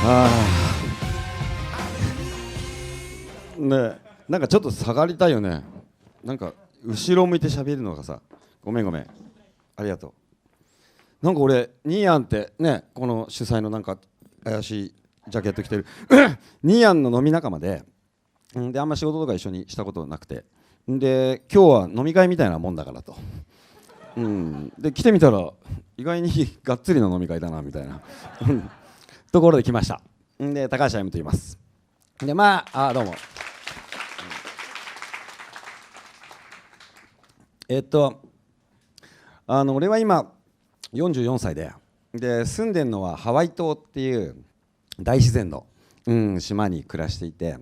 あね、なんかちょっと下がりたいよね。なんか後ろ向いて喋るのがさ、ごめんごめん、ありがとう。なんか俺ニーヤンってね、この主催のなんか怪しいジャケット着てるニーヤンの飲み仲間で、であんま仕事とか一緒にしたことなくて、で今日は飲み会みたいなもんだからと、で来てみたら意外にがっつりの飲み会だなみたいなところで来ました。で高橋歩と言います。でまあどうも。俺は今44歳で住んでるのはハワイ島っていう大自然の、島に暮らしていて、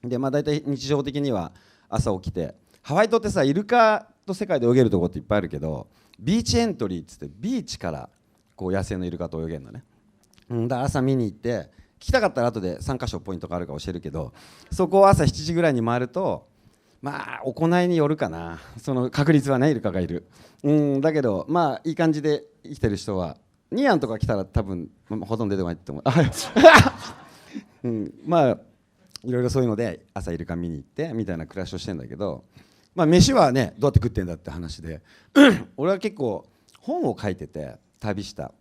で大体日常的には朝起きて、ハワイ島ってさイルカと世界で泳げるとこっていっぱいあるけど、ビーチエントリーっつってビーチからこう野生のイルカと泳げるのね。だから朝見に行って、聞きたかったら後で3カ所ポイントがあるか教えるけど、そこを朝7時ぐらいに回ると、まあ行いによるかな、その確率はね、イルカがいる。だけどまあいい感じで生きてる人は、ニアンとか来たら多分ほとんど出てこないと思うまあいろいろそういうので朝イルカ見に行ってみたいな暮らしをしてんだけど、まあ飯はねどうやって食ってんだって話で俺は結構本を書いてて旅した、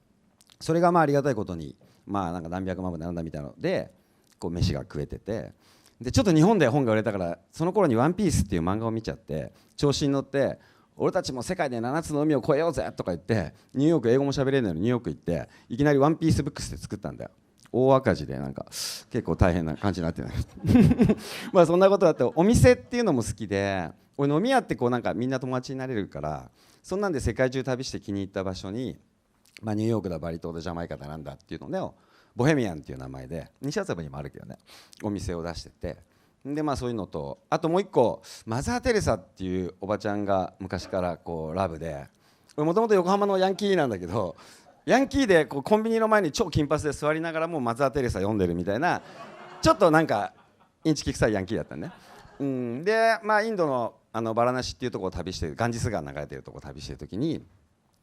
それがまあありがたいことにまあなんか何百万も並んだみたいなのでこう飯が食えてて、でちょっと日本で本が売れたから、その頃に「ワンピースっていう漫画を見ちゃって調子に乗って、俺たちも世界で7つの海を越えようぜとか言って、ニューヨーク英語も喋れないのにニューヨーク行っていきなりワンピースブックスで作ったんだよ。大赤字でなんか結構大変な感じになってないまあそんなことだって、お店っていうのも好きで、俺飲み屋ってこうなんかみんな友達になれるから、そんなんで世界中旅して気に入った場所に、まあ、ニューヨークだバリ島だジャマイカだなんだっていうのでボヘミアンっていう名前で西麻布にもあるけどね、お店を出してて、でまあそういうのと、あともう一個マザー・テレサっていうおばちゃんが昔からこうラブで、もともと横浜のヤンキーなんだけど、ヤンキーでこうコンビニの前に超金髪で座りながらもマザー・テレサ読んでるみたいな、ちょっとなんかインチキ臭いヤンキーだったね。でまあインドのバラナシっていうところを旅して、ガンジス川流れてるところを旅してる時に、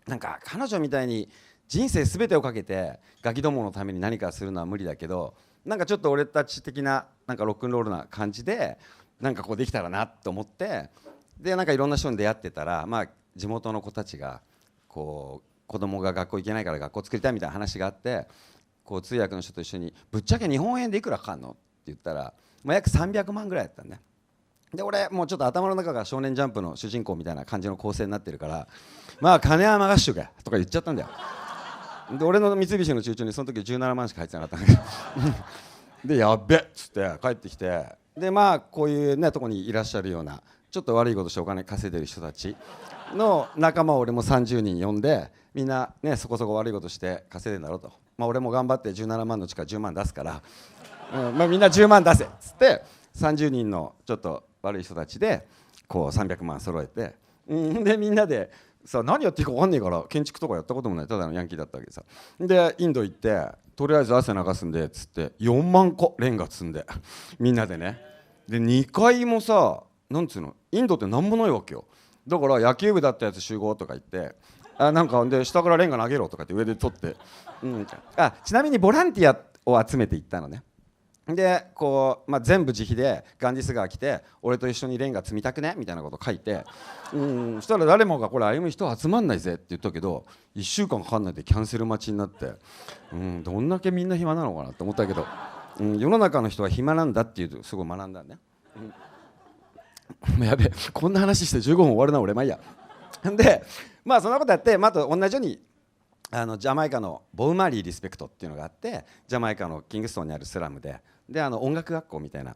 なんか彼女みたいに人生全てをかけてガキどものために何かするのは無理だけど、なんかちょっと俺たち的ななんかロックンロールな感じでなんかこうできたらなと思って、でなんかいろんな人に出会ってたら、まあ地元の子たちがこう子供が学校行けないから学校作りたいみたいな話があって、こう通訳の人と一緒にぶっちゃけ日本円でいくらかかんのって言ったら、まあ、約300万ぐらいだったんね。で俺もうちょっと頭の中が少年ジャンプの主人公みたいな感じの構成になってるから、まあ金は任しとけとか言っちゃったんだよ。で俺の三菱の中長にその時17万しか入ってなかったんだけどでやっべっつって帰ってきて、でまあこういうねとこにいらっしゃるようなちょっと悪いことしてお金稼いでる人たちの仲間を俺も30人呼んで、みんなねそこそこ悪いことして稼いでんだろうと、まあ、俺も頑張って17万のうちから10万出すから、まあ、みんな10万出せっつって30人のちょっと悪い人たちでこう300万揃えて、でみんなでさ何やっていいか分かんねえから、建築とかやったこともないただのヤンキーだったわけでさ、でインド行ってとりあえず汗流すんでっつって4万個レンガ積んでみんなでね、で2階もさなんつうの、インドってなんもないわけよ。だから野球部だったやつ集合とか言って、なんかで下からレンガ投げろとかって上で取って、ちなみにボランティアを集めていったのね。でこう、まあ、全部自費でガンジス川来て俺と一緒にレンガ積みたくねみたいなこと書いて、そしたら誰もがこれ歩む人集まんないぜって言ったけど、1週間かかんないでキャンセル待ちになって、どんだけみんな暇なのかなって思ったけど、世の中の人は暇なんだっていうとすごい学んだね。やべえこんな話して15分終わるな俺、まあいいや。でまあそんなことやって、あと同じようにジャマイカのボウマリーリスペクトっていうのがあって、ジャマイカのキングストンにあるスラムで音楽学校みたいな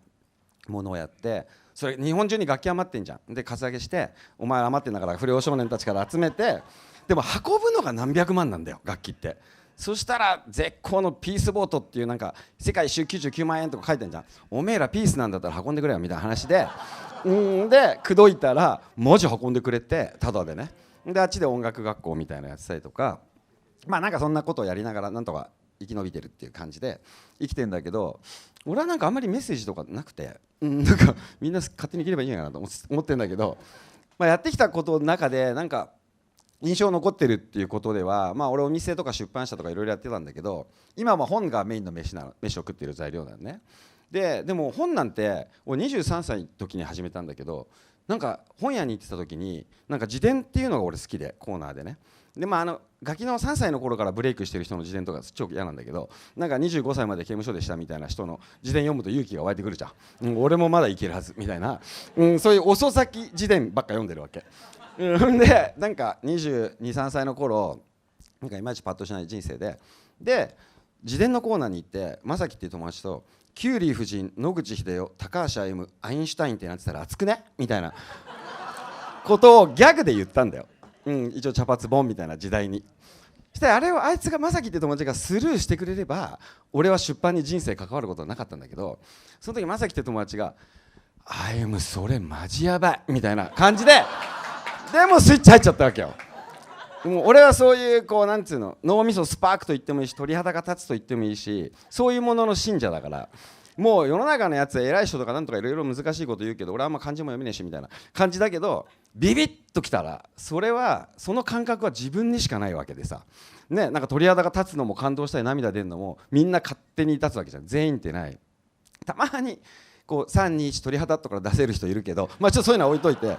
ものをやって、それ日本中に楽器余ってんじゃん。でカツアゲして、お前余ってんだから不良少年たちから集めて、でも運ぶのが何百万なんだよ楽器って。そしたら絶好のピースボートっていうなんか世界一周99万円とか書いてんじゃん。おめえらピースなんだったら運んでくれよみたいな話でで口説いたらマジ運んでくれてタダでね。であっちで音楽学校みたいなのやってたりとか、まあなんかそんなことをやりながらなんとか生き延びてるっていう感じで生きてんだけど、俺はなんかあんまりメッセージとかなくて、なんかみんな勝手に生きればいいんやなと思ってんだけど、まあ、やってきたことの中でなんか印象残ってるっていうことでは、まあ、俺お店とか出版社とかいろいろやってたんだけど、今は本がメインの飯を食ってる材料だよね。でも本なんて俺23歳の時に始めたんだけど、なんか本屋に行ってた時になんか自伝っていうのが俺好きで、コーナーでね。でまあガキの3歳の頃からブレイクしてる人の自伝とか超嫌なんだけど、なんか25歳まで刑務所でしたみたいな人の自伝読むと勇気が湧いてくるじゃん、俺もまだいけるはずみたいな、そういう遅咲き自伝ばっか読んでるわけ。でなんか22、3歳の頃、なんかいまいちパッとしない人生で自伝のコーナーに行って、正樹っていう友達とキュウリ夫人、野口英世、高橋歩、アインシュタインってなってたら熱くねみたいなことをギャグで言ったんだよ、一応茶髪ボンみたいな時代に。そしてあれをあいつが正樹って友達がスルーしてくれれば俺は出版に人生関わることはなかったんだけど、その時正樹って友達が歩むそれマジやばいみたいな感じででもスイッチ入っちゃったわけよ。もう俺はそういうこうなんつうの、脳みそスパークと言ってもいいし、鳥肌が立つと言ってもいいし、そういうものの信者だから、もう世の中のやつは偉い人とかなんとかいろいろ難しいこと言うけど、俺はあんま漢字も読めねえしみたいな感じだけど、ビビッときたらそれはその感覚は自分にしかないわけでさ、ね、なんか鳥肌が立つのも感動したり涙出るのもみんな勝手に立つわけじゃん、全員ってない。たまにこう321鳥肌とか出せる人いるけど、まあちょっとそういうのは置いといて、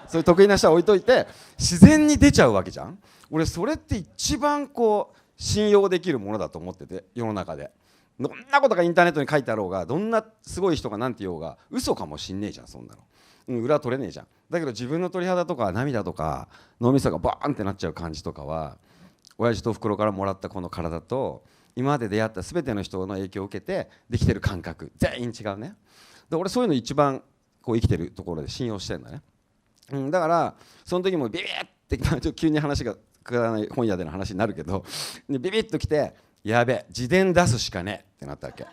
そういう得意な人は置いといて、自然に出ちゃうわけじゃん。俺それって一番こう信用できるものだと思ってて、世の中でどんなことがインターネットに書いてあろうが、どんなすごい人がなんて言おうが嘘かもしんねえじゃん、そんなの、裏取れねえじゃん。だけど自分の鳥肌とか涙とか脳みそがバーンってなっちゃう感じとかは、親父と袋からもらったこの体と今まで出会った全ての人の影響を受けてできてる感覚全員違うね。で俺そういうの一番こう生きてるところで信用してるんだね。だからその時もビビッってちょっと急に話がくだらない本屋での話になるけど、ビビッときてやべえ自伝出すしかねえってなったわけ。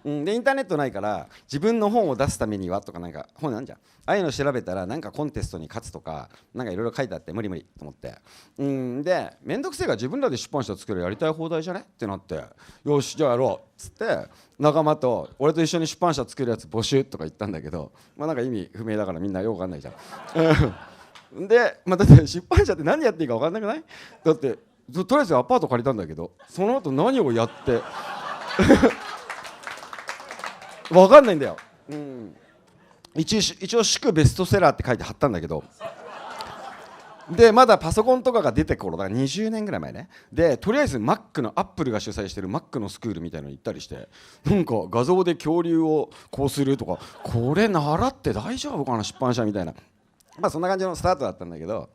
でインターネットないから自分の本を出すためにはとか、なんか本なんじゃん、ああいうの調べたらなんかコンテストに勝つとかなんかいろいろ書いてあって、無理無理と思って、で面倒くせえから自分らで出版社作るやりたい放題じゃねってなって、よしじゃあやろうっつって仲間と俺と一緒に出版社作るやつ募集とか言ったんだけど、まあなんか意味不明だからみんなよくわかんないじゃん。で、まあ、だって出版社って何やっていいか分かんなくない？だってとりあえずアパート借りたんだけど、その後何をやって分かんないんだよ、一応祝ベストセラーって書いて貼ったんだけど、でまだパソコンとかが出て頃だから20年ぐらい前ね。でとりあえずマックのアップルが主催してるマックのスクールみたいなの行ったりして、なんか画像で恐竜をこうするとか、これ習って大丈夫かな出版社みたいな、まあそんな感じのスタートだったんだけど、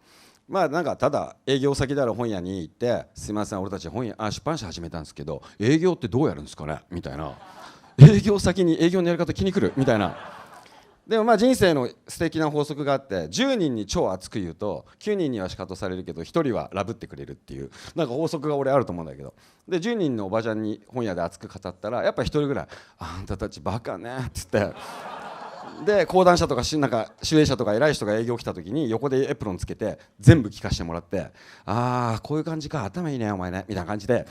まあなんかただ営業先である本屋に行って、すいません俺たち出版社始めたんですけど営業ってどうやるんですかねみたいな、営業先に営業のやり方気に来るみたいな。でもまあ人生の素敵な法則があって、10人に超熱く言うと9人にはシカトされるけど1人はラブってくれるっていう、なんか法則が俺あると思うんだけど、で10人のおばちゃんに本屋で熱く語ったらやっぱ1人ぐらいあんたたちバカねっつって、で講談社とかなんか守衛者とか偉い人が営業来た時に横でエプロンつけて全部聞かせてもらって、ああこういう感じか、頭いいねお前ねみたいな感じで、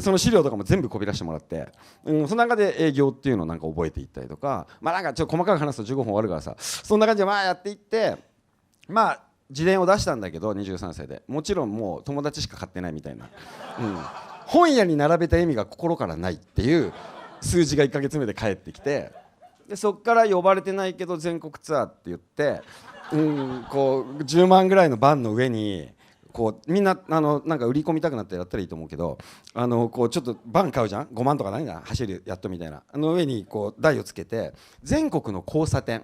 その資料とかも全部こびらしてもらって、その中で営業っていうのをなんか覚えていったりとか、まあなんかちょっと細かく話すと15分終わるからさ、そんな感じでまあやっていって、まあ自伝を出したんだけど23歳で、もちろんもう友達しか買ってないみたいな、本屋に並べた意味が心からないっていう数字が1ヶ月目で返ってきて、でそっから呼ばれてないけど全国ツアーって言って、こう10万ぐらいのバンの上にこうみんななんか売り込みたくなってやったらいいと思うけど、こうちょっとバン買うじゃん、5万とか何だ走るやっとみたいな、上にこう台をつけて全国の交差点、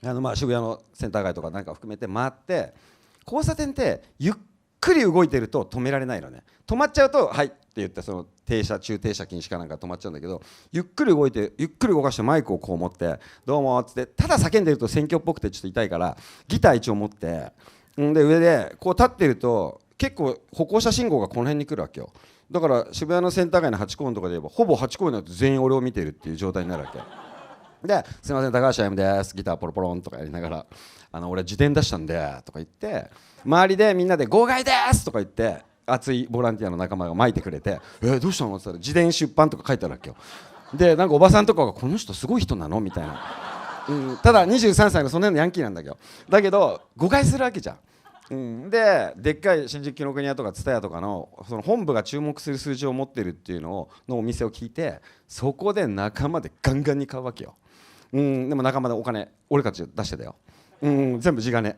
まあ渋谷のセンター街とかなんか含めて回って、交差点ってゆっくり動いてると止められないのね。止まっちゃうとはいって言ってその停車中停車禁止かなんか止まっちゃうんだけど、ゆっくり動いてゆっくり動かしてマイクをこう持ってどうもっつって、ただ叫んでると選挙っぽくてちょっと痛いからギター一応持って、で上でこう立ってると結構歩行者信号がこの辺に来るわけよ。だから渋谷のセンター街のハチ公園とかで言えばほぼハチ公園だと全員俺を見てるっていう状態になるわけで、すいません高橋あゆみですギターポロポロンとかやりながら俺自伝出したんでとか言って、周りでみんなで号外ですとか言って熱いボランティアの仲間が巻いてくれて、どうしたのって言ったら自伝出版とか書いてあるわけよ。でなんかおばさんとかがこの人すごい人なのみたいな、ただ23歳のそんなのヤンキーなんだけど、だけど誤解するわけじゃん。でっかい新宿紀ノ国屋とか蔦屋とかのその本部が注目する数字を持ってるっていうのお店を聞いて、そこで仲間でガンガンに買うわけよ。でも仲間でお金俺たち出してたよ。全部地金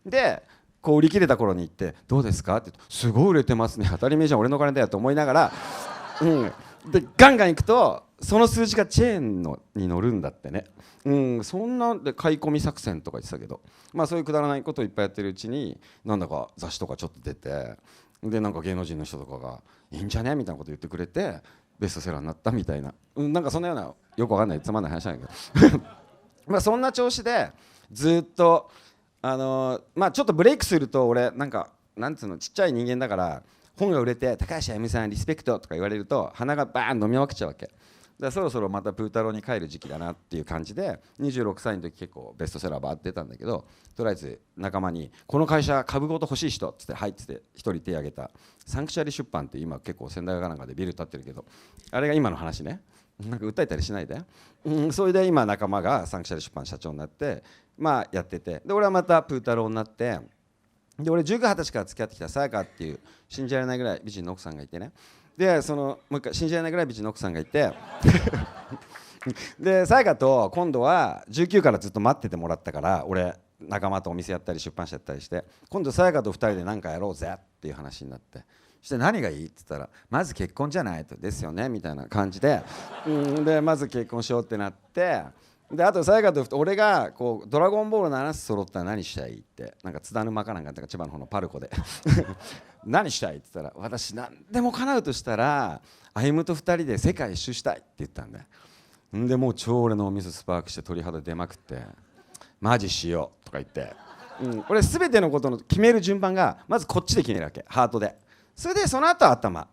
でこう売り切れた頃に行って「どうですか?」って言うと「すごい売れてますね、当たり前じゃん、俺の金だよ」と思いながら、でガンガン行くとその数字がチェーンに乗るんだってね。そんなで買い込み作戦とか言ってたけど、まあそういうくだらないことをいっぱいやってるうちになんだか雑誌とかちょっと出て、でなんか芸能人の人とかがいいんじゃねみたいなこと言ってくれてベストセラーになったみたいな、なんかそんなようなよくわかんないつまんない話なんだけどまあそんな調子でずっとまあちょっとブレイクすると俺なんかなんつうのちっちゃい人間だから本が売れて高橋あゆみさんリスペクトとか言われると鼻がバーン飲みまくっちゃうわけで、そろそろまたプータローに帰る時期だなっていう感じで26歳の時結構ベストセラーバーって出たんだけど、とりあえず仲間にこの会社株ごと欲しい人っつってはいっつって1人手挙げたサンクチュアリ出版って今結構仙台かなんかでビル建ってるけど、あれが今の話ね、なんか訴えたりしないで、それで今仲間がサンクチュアリ出版社長になってまあやってて、で俺はまたプータローになって、で俺19、20歳から付き合ってきたさやかっていう信じられないぐらい美人の奥さんがいてね、でそのもう一回信じられないぐらい美人の奥さんがいてでさやかと今度は19からずっと待っててもらったから、俺仲間とお店やったり出版社やったりして今度さやかと2人で何かやろうぜっていう話になって、そして何がいいって言ったらまず結婚じゃないとですよねみたいな感じで、でまず結婚しようってなって、であとさやかと俺がこうドラゴンボールの7つ揃ったら何したいってなんか津田沼かなんか千葉の方のパルコで何したいって言ったら私何でも叶うとしたら歩夢と2人で世界一周したいって言ったんだよ。でもう超俺のお水スパークして鳥肌出まくってマジしようとか言って、俺全てのことの決める順番がまずこっちで決めるわけ、ハートで。それでその後は頭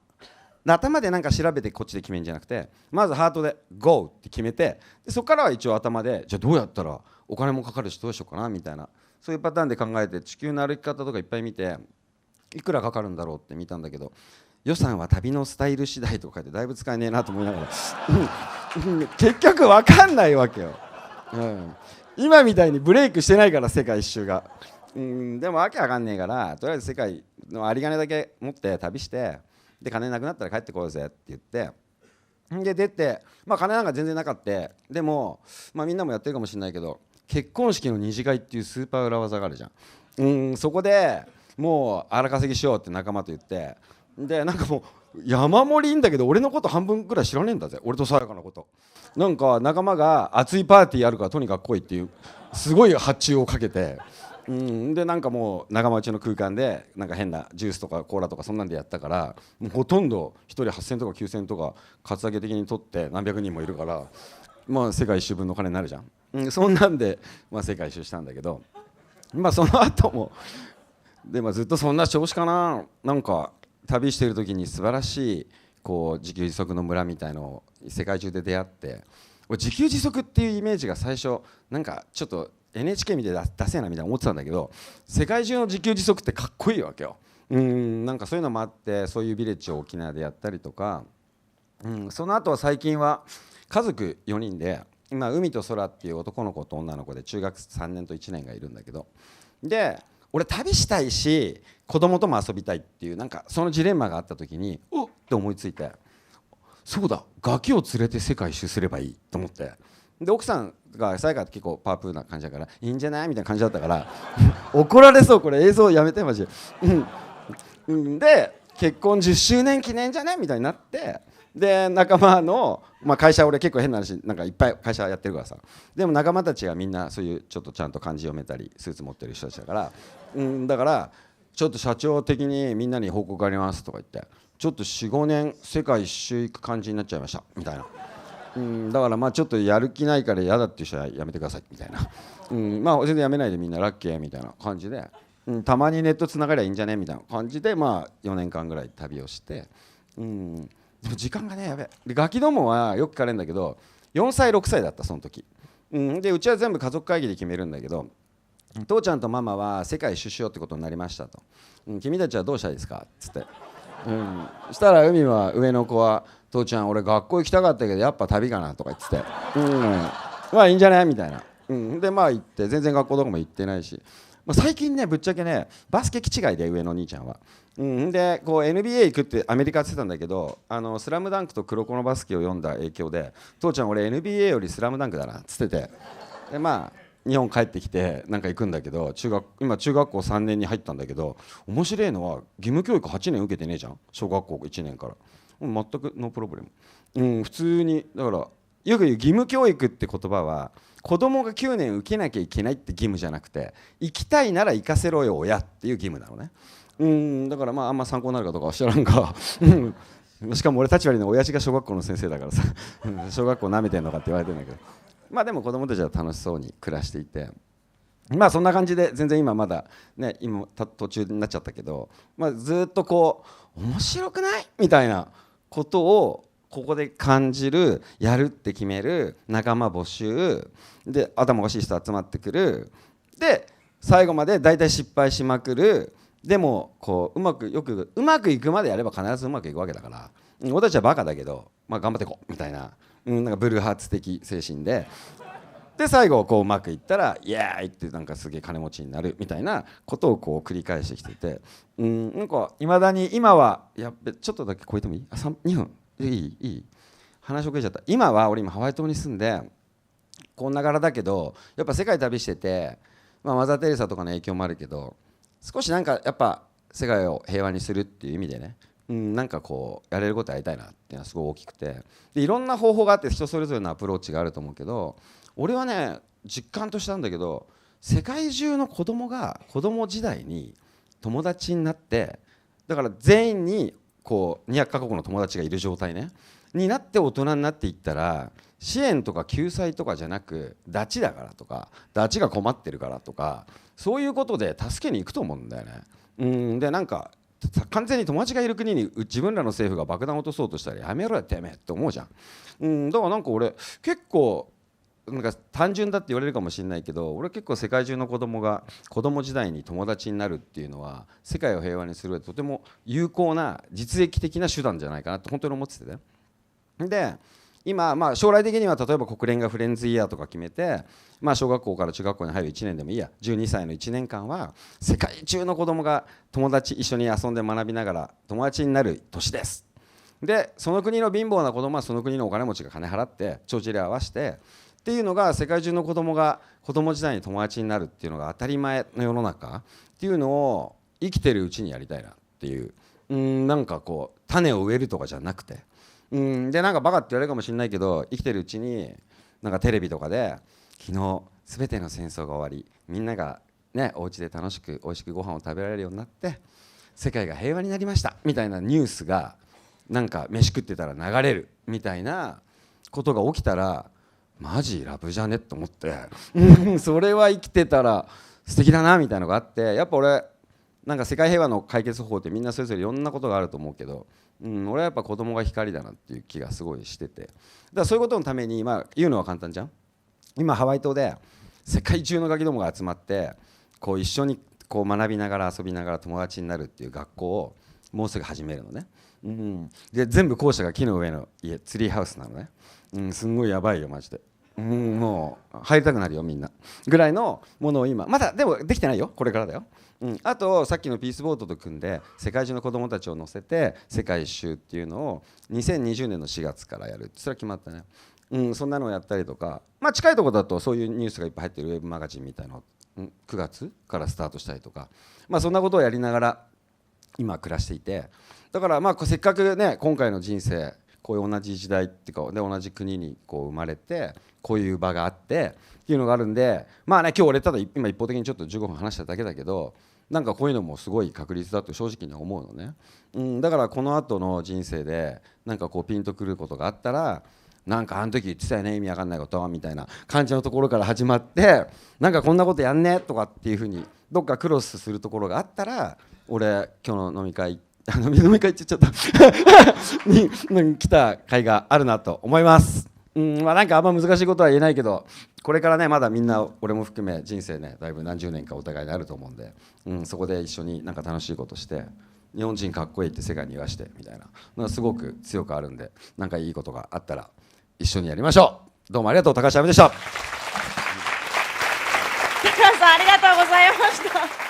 でなんか調べてこっちで決めるんじゃなくて、まずハートで GO って決めて、でそこからは一応頭でじゃあどうやったらお金もかかるしどうしようかなみたいな、そういうパターンで考えて地球の歩き方とかいっぱい見ていくらかかるんだろうって見たんだけど、予算は旅のスタイル次第とかでだいぶ使えねえなと思いながら結局分かんないわけよ、今みたいにブレイクしてないから世界一周が、でもわけわかんねえからとりあえず世界の有り金だけ持って旅してで金なくなったら帰ってこようぜって言ってで出て、まあ金なんか全然なかった。でも、まあ、みんなもやってるかもしれないけど結婚式の二次会っていうスーパー裏技があるじゃん。そこでもう荒稼ぎしようって仲間と言って、でなんかもう山盛りいいんだけど俺のこと半分くらい知らねえんだぜ、俺とさやかのこと。なんか仲間が熱いパーティーやるからとにかく来いっていうすごい発注をかけて、でなんかもう仲間内の空間でなんか変なジュースとかコーラとかそんなんでやったから、もうほとんど1人8000とか9000とかカツアゲ的に取って何百人もいるから、まあ世界一周分の金になるじゃん、そんなんで、まあ、世界一周したんだけど、まあその後もで、まあ、ずっとそんな調子かな。なんか旅してる時に素晴らしいこう自給自足の村みたいのを世界中で出会って、俺自給自足っていうイメージが最初なんかちょっと NHK 見て出せなみたいな思ってたんだけど、世界中の自給自足ってかっこいいわけよ。なんかそういうのもあってそういうビレッジを沖縄でやったりとか、その後は最近は家族4人で今海と空っていう男の子と女の子で中学3年と1年がいるんだけど、で俺旅したいし子供とも遊びたいっていうなんかそのジレンマがあった時におっって思いついて、そうだガキを連れて世界一周すればいいと思って、で奥さんがさやか結構パワフルな感じだからいいんじゃないみたいな感じだったから怒られそう、これ映像やめてマジで、で結婚10周年記念じゃねみたいになって、で仲間の、まあ、会社俺結構変な話なんかいっぱい会社やってるからさ、でも仲間たちがみんなそういうちょっとちゃんと漢字読めたりスーツ持ってる人たちだから、だからちょっと社長的にみんなに報告ありますとか言ってちょっと4、5年世界一周行く感じになっちゃいましたみたいな、だからまあちょっとやる気ないから嫌だっていう人はやめてくださいみたいな、まあ全然やめないでみんなラッキーみたいな感じで、たまにネットつながりゃいいんじゃねみたいな感じでまあ4年間ぐらい旅をして、でも時間がねやべえで、ガキどもはよく聞かれるんだけど4歳6歳だったその時、でうちは全部家族会議で決めるんだけど、父ちゃんとママは世界一周しようってことになりましたと、君たちはどうしたいですかっつって、そしたら海は上の子は父ちゃん俺学校行きたかったけどやっぱ旅かなとか言ってて、まあいいんじゃないみたいな、でまあ行って全然学校どこも行ってないし、まあ、最近ねぶっちゃけねバスケ気違いで上の兄ちゃんは、でこう NBA 行くってアメリカって言ってたんだけど、スラムダンクと黒子のバスケを読んだ影響で、父ちゃん俺 NBA よりスラムダンクだなっつってて、でまあ日本帰ってきてなんか行くんだけど、今中学校3年に入ったんだけど、面白いのは義務教育8年受けてねえじゃん、小学校1年から。全くノープロブレム、普通に。だからよく言う義務教育って言葉は子供が9年受けなきゃいけないって義務じゃなくて、行きたいなら行かせろよ親っていう義務なのね。だからまああんま参考になるかどうかは知らんがしかも俺立場に親父が小学校の先生だからさ小学校なめてんのかって言われてるんだけど、まあでも子供たちは楽しそうに暮らしていて、まあそんな感じで全然今まだね今途中になっちゃったけど、まあ、ずっとこう面白くないみたいなことをここで感じる、やるって決める、仲間募集で頭おかしい人集まってくる、で最後まで大体失敗しまくる、でもこううまくいくまでやれば必ずうまくいくわけだから、俺たちはバカだけど、まあ、頑張っていこうみたいな、なんかブルーハーツ的精神で最後こううまくいったらイエーイってなんかすげえ金持ちになるみたいなことをこう繰り返してきてて、なんかいまだに今はやっべちょっとだけ超えてもいい？2分いい話遅れちゃった。今は俺ハワイ島に住んでこんな柄だけど、やっぱ世界旅してて、まあ、マザー・テレサとかの影響もあるけど、少しなんかやっぱ世界を平和にするっていう意味でね、なんかこうやれることやりたいなっていうのはすごい大きくて、でいろんな方法があって人それぞれのアプローチがあると思うけど、俺はね実感としたんだけど、世界中の子供が子供時代に友達になって、だから全員にこう200カ国の友達がいる状態ねになって大人になっていったら、支援とか救済とかじゃなくダチだからとかダチが困ってるからとか、そういうことで助けに行くと思うんだよね。でなんか完全に友達がいる国に自分らの政府が爆弾を落とそうとしたらやめろよてめえって思うじゃん。だからなんか俺結構なんか単純だって言われるかもしれないけど、俺結構世界中の子供が子供時代に友達になるっていうのは世界を平和にする上でとても有効な実益的な手段じゃないかなって本当に思っててね。で今、まあ、将来的には例えば国連がフレンズイヤーとか決めて、まあ、小学校から中学校に入る1年でもいいや、12歳の1年間は世界中の子供が友達一緒に遊んで学びながら友達になる年です。でその国の貧乏な子供はその国のお金持ちが金払って帳尻合わせてっていうのが、世界中の子供が子供時代に友達になるっていうのが当たり前の世の中っていうのを生きてるうちにやりたいなっていう、なんかこう種を植えるとかじゃなくて、でなんかバカって言われるかもしれないけど、生きてるうちになんかテレビとかで昨日全ての戦争が終わり、みんながねお家で楽しく美味しくご飯を食べられるようになって世界が平和になりましたみたいなニュースがなんか飯食ってたら流れるみたいなことが起きたらマジラブじゃねって思ってそれは生きてたら素敵だなみたいなのがあって、やっぱ俺なんか世界平和の解決方法ってみんなそれぞれいろんなことがあると思うけど、俺はやっぱ子供が光だなっていう気がすごいしてて、だからそういうことのために、まあ、言うのは簡単じゃん。今ハワイ島で世界中のガキどもが集まってこう一緒にこう学びながら遊びながら友達になるっていう学校をもうすぐ始めるのね。で全部校舎が木の上の家、ツリーハウスなのね。すんごいやばいよマジで。もう入りたくなるよみんなぐらいのものを今まだでもできてないよ、これからだよ。あとさっきのピースボートと組んで世界中の子どもたちを乗せて世界一周っていうのを2020年の4月からやる、それは決まったね。そんなのをやったりとか、まあ、近いところだとそういうニュースがいっぱい入ってるウェブマガジンみたいなのを9月からスタートしたりとか、まあ、そんなことをやりながら今暮らしていて、だからまあせっかくね今回の人生こういう同じ時代っていうかで同じ国にこう生まれてこういう場があってっていうのがあるんで、まあね今日俺ただ今一方的にちょっと15分話しただけだけど、なんかこういうのもすごい確率だと正直に思うのね。だからこの後の人生でなんかこうピンとくることがあったら、なんかあの時言ってたよね意味わかんないことみたいな感じのところから始まって、なんかこんなことやんねとかっていうふうにどっかクロスするところがあったら、俺今日の飲み会飲み会って言っちゃったに来た甲斐があるなと思います。まあなんかあんま難しいことは言えないけど、これからねまだみんな俺も含め人生ねだいぶ何十年かお互いにあると思うんで、そこで一緒になんか楽しいことして日本人かっこいいって世界に言わしてみたいなのがすごく強くあるんで、なんかいいことがあったら一緒にやりましょう。どうもありがとう。高橋亜美でした。さんありがとうございました。